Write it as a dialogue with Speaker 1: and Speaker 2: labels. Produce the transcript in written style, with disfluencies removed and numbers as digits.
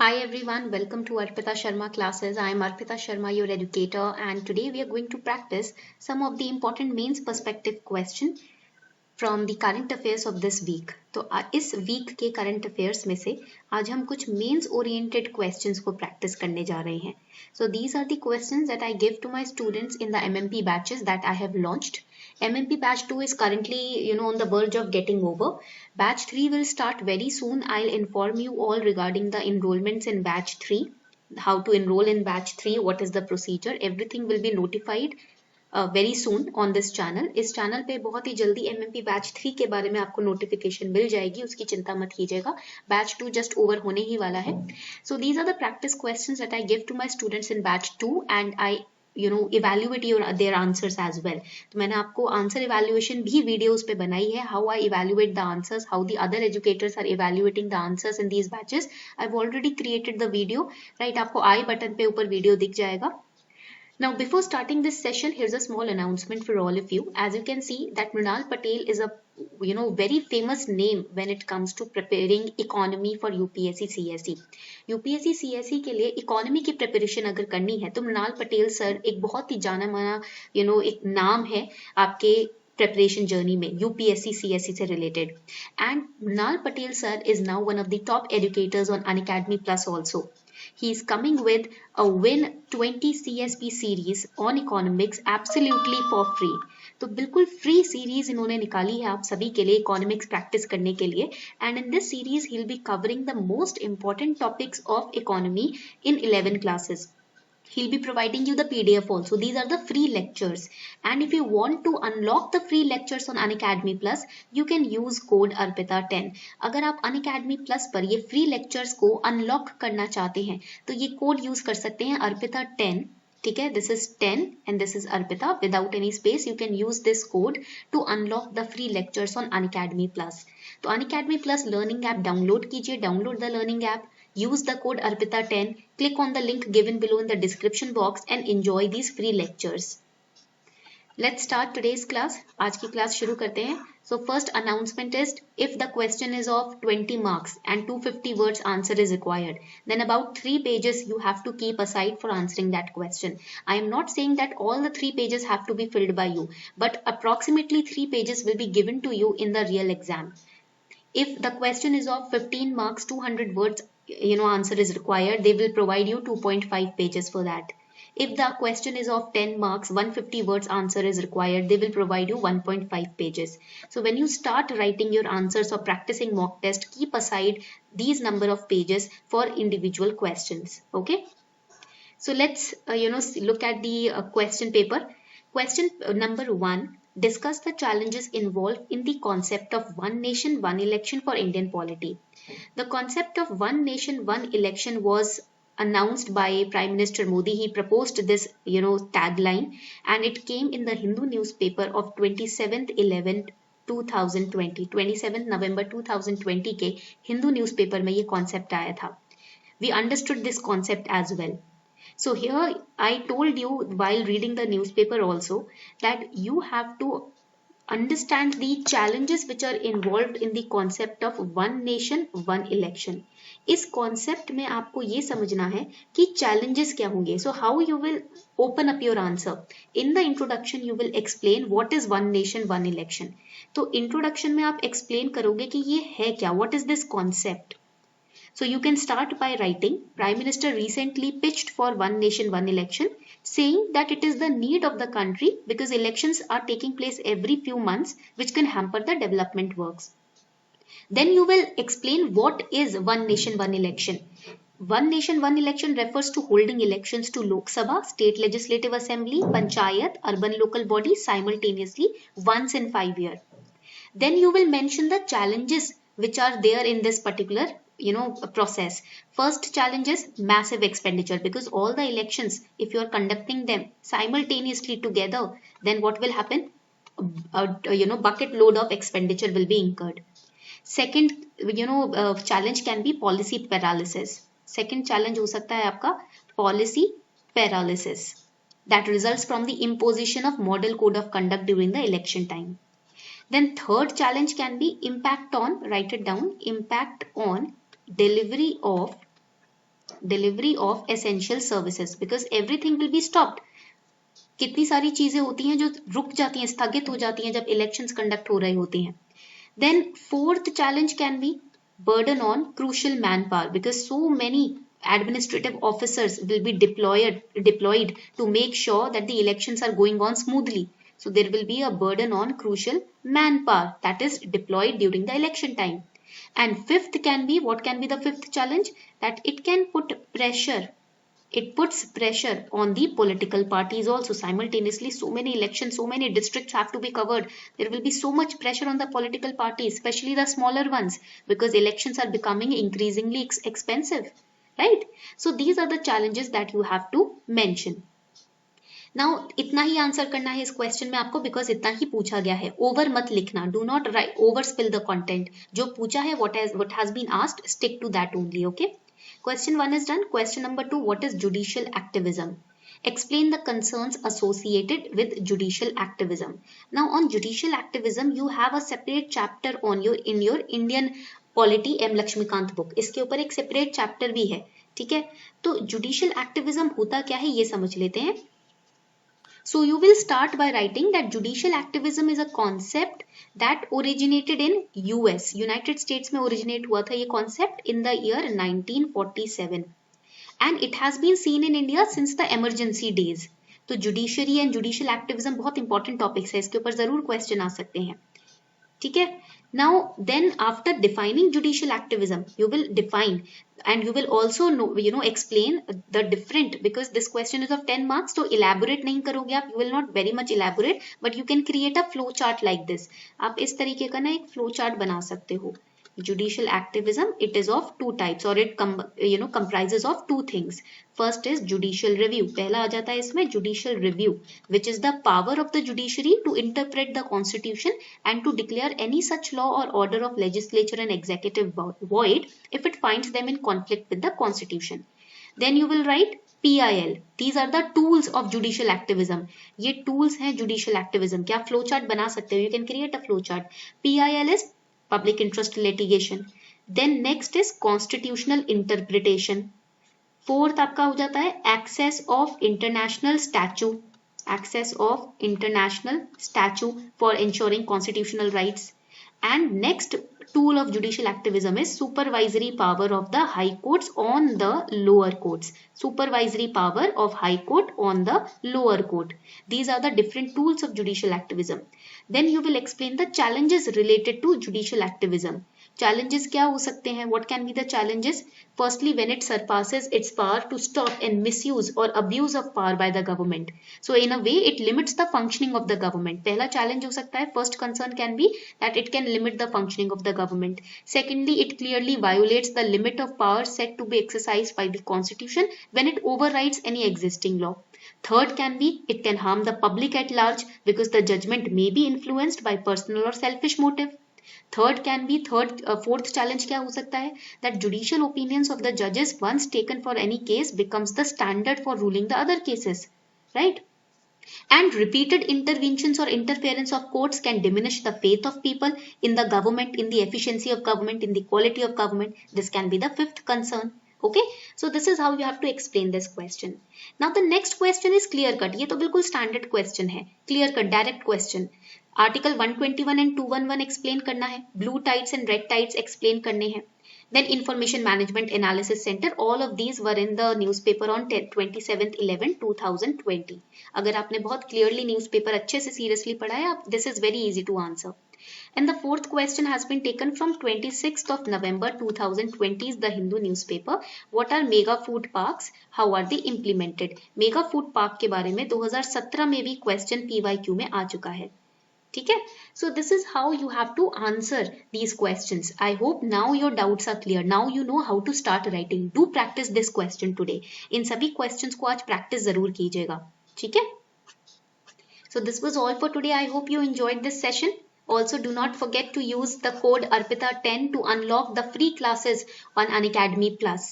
Speaker 1: Hi everyone, welcome to Arpita Sharma classes. I am Arpita Sharma, your educator, and today we are going to practice some of the important mains perspective question from the current affairs of this week. तो इस week के current affairs में से आज हम कुछ mains oriented questions को practice करने जा रहे हैं। So these are the questions that I give to my students in the MMP batches that I have launched. MMP batch 2 is currently on the verge of getting over. Batch 3 will start very soon. I'll inform you all regarding the enrollments in batch 3, how to enroll in batch 3, what is the procedure, everything will be notified very soon on this channel. इस channel पे बहुत ही जल्दी MMP batch 3 के बारे में आपको notification मिल जाएगी, उसकी चिंता मत कीजिएगा। बैच 2 जस्ट ओवर होने ही वाला है। So these are the practice questions that I give to my students in batch 2 and I evaluate your their answers as well. तो मैंने आपको आंसर इवैल्यूएशन भी वीडियोस पे बनाई है, how I evaluate the answers, how the other educators are evaluating the answers in these batches. I've already created the video, right? आपको आई button पे ऊपर वीडियो दिख जाएगा। Now, before starting this session, here's a small announcement for all of you. As you can see that Mrunal Patel is a very famous name when it comes to preparing economy for UPSC CSE. UPSC CSE के लिए economy की preparation अगर करनी है तो Mrinal Patel sir एक बहुत ही जाना माना एक नाम है आपके preparation journey में UPSC CSE से related. And Mrunal Patel sir is now one of the top educators on Unacademy Plus also. He is coming with a Win 20 CSP series on economics absolutely for free. तो बिल्कुल free series इन्होंने निकाली है आप सभी के लिए economics practice करने के लिए। And in this series he will be covering the most important topics of economy in 11 classes. He'll be providing you the PDF also. These are the free lectures. And if you want to unlock the free lectures on Unacademy Plus, you can use code ARPITA10. अगर आप Unacademy Plus पर ये free lectures को unlock करना चाहते हैं तो ये code use कर सकते हैं ARPITA10. ठीक है, this is 10 and this is Arpita without any space. You can use this code to unlock the free lectures on Unacademy Plus. तो Unacademy Plus learning app download कीजिए, download the learning app. Use the code ARPITA10, click on the link given below in the description box and enjoy these free lectures. Let's start today's class. आज की class शुरू करते हैं. So first announcement is if the question is of 20 marks and 250 words answer is required, then about 3 pages you have to keep aside for answering that question. I am not saying that all the 3 pages have to be filled by you, but approximately 3 pages will be given to you in the real exam. If the question is of 15 marks, 200 words, answer is required, they will provide you 2.5 pages for that. If the question is of 10 marks, 150 words answer is required, they will provide you 1.5 pages. So when you start writing your answers or practicing mock test, keep aside these number of pages for individual questions. Okay. So let's, look at the question paper. Question number 1. Discuss the challenges involved in the concept of one nation, one election for Indian polity. The concept of one nation, one election was announced by Prime Minister Modi. He proposed this, tagline, and it came in the Hindu newspaper of 27th November 2020 के Hindu newspaper में ये concept आया था. We understood this concept as well. So here I told you while reading the newspaper also that you have to understand the challenges which are involved in the concept of one nation, one election. इस concept में आपको ये समझना है कि challenges क्या होंगे. So how you will open up your answer. In the introduction you will explain what is one nation, one election. तो introduction में आप explain करोगे कि ये है क्या, what is this concept. So you can start by writing, Prime Minister recently pitched for one nation, one election, saying that it is the need of the country because elections are taking place every few months, which can hamper the development works. Then you will explain what is one nation, one election. One nation, one election refers to holding elections to Lok Sabha, State Legislative Assembly, Panchayat, urban local body simultaneously once in 5 years. Then you will mention the challenges which are there in this particular process. First challenge is massive expenditure because all the elections, if you are conducting them simultaneously together, then what will happen? Bucket load of expenditure will be incurred. Second, challenge can be policy paralysis. Second challenge हो सकता है आपका policy paralysis that results from the imposition of model code of conduct during the election time. Then third challenge can be impact on, write it down, impact on delivery of delivery of essential services because everything will be stopped. कितनी सारी चीजें होती हैं जो रुक जाती हैं, स्थगित हो जाती हैं जब इलेक्शंस कंडक्ट हो रहे होते हैं. Then fourth challenge can be burden on crucial manpower because so many administrative officers will be deployed to make sure that the elections are going on smoothly. So there will be a burden on crucial manpower that is deployed during the election time. And fifth can be, what can be the fifth challenge? That it can put pressure. It puts pressure on the political parties also. Simultaneously, so many elections, so many districts have to be covered. There will be so much pressure on the political parties, especially the smaller ones, because elections are becoming increasingly expensive, right? So these are the challenges that you have to mention. Now इतना ही answer करना है इस question में आपको because इतना ही पूछा गया है. ओवर मत लिखना. Do not write over spill the content. जो पूछा है what has been asked, stick to that only. Okay. Question 1 is done. Question number 2, what is judicial activism? Explain the concerns associated with judicial activism. Now on judicial activism, you have a separate chapter in your Indian polity M Lakshmikant book. इसके ऊपर एक separate chapter भी है, ठीक है? तो judicial activism होता क्या है ये समझ लेते हैं. So you will start by writing that judicial activism is a concept that originated in US, United States में originate हुआ था ये concept in the year 1947 and it has been seen in India since the emergency days. तो judiciary and judicial activism बहुत important topics है, इसके ऊपर जरूर question आ सकते हैं, ठीक है? Now then after defining judicial activism, you will define and you will also know, explain the different, because this question is of 10 marks, so elaborate नहीं करोगे आप, you will not very much elaborate, but you can create a flow chart like this. आप इस तरीके का ना एक flow chart बना सकते हो. Judicial activism, it is of two types or it comprises of two things. First is judicial review. पहला आ जाता है इसमें judicial review, which is the power of the judiciary to interpret the constitution and to declare any such law or order of legislature and executive void if it finds them in conflict with the constitution. Then you will write PIL. These are the tools of judicial activism. ये tools हैं judicial activism. क्या flow chart बना सकते हो? You can create a flow chart. PIL is public interest litigation. Then next is constitutional interpretation. Fourth आपका हो जाता है access of international statute. Access of international statute for ensuring constitutional rights. And next tool of judicial activism is supervisory power of the high courts on the lower courts. Supervisory power of high court on the lower court. These are the different tools of judicial activism. Then you will explain the challenges related to judicial activism. Challenges क्या हो सकते हैं? What can be the challenges? Firstly, when it surpasses its power to stop and misuse or abuse of power by the government. So in a way, it limits the functioning of the government. पहला challenge हो सकता है. First concern can be that it can limit the functioning of the government. Secondly, it clearly violates the limit of power set to be exercised by the constitution when it overrides any existing law. Third can be, it can harm the public at large because the judgment may be influenced by personal or selfish motive. Third can be, fourth challenge क्या हो सकता है? That judicial opinions of the judges once taken for any case becomes the standard for ruling the other cases, right? And repeated interventions or interference of courts can diminish the faith of people in the government, in the efficiency of government, in the quality of government. This can be the fifth concern. Okay, so this is how you have to explain this question. Now the next question is clear cut. ये तो बिल्कुल standard question है. Clear cut, direct question. Article 121 and 211 explain करना है. Blue tides and red tides explain करने हैं. Then Information Management Analysis Center. All of these were in the newspaper on 27/11/2020. अगर आपने बहुत clearly newspaper अच्छे से seriously पढ़ा है, this is very easy to answer. And the fourth question has been taken from 26th of November 2020 the Hindu newspaper. What are mega food parks? How are they implemented? Mega food park के बारे में 2017 में भी question PYQ में आ चुका है. ठीक है? So this is how you have to answer these questions. I hope now your doubts are clear. Now you know how to start writing. Do practice this question today. इन सभी questions को आज practice जरूर कीजिएगा. ठीक है? So this was all for today. I hope you enjoyed this session. Also, do not forget to use the code ARPITA10 to unlock the free classes on Unacademy Plus.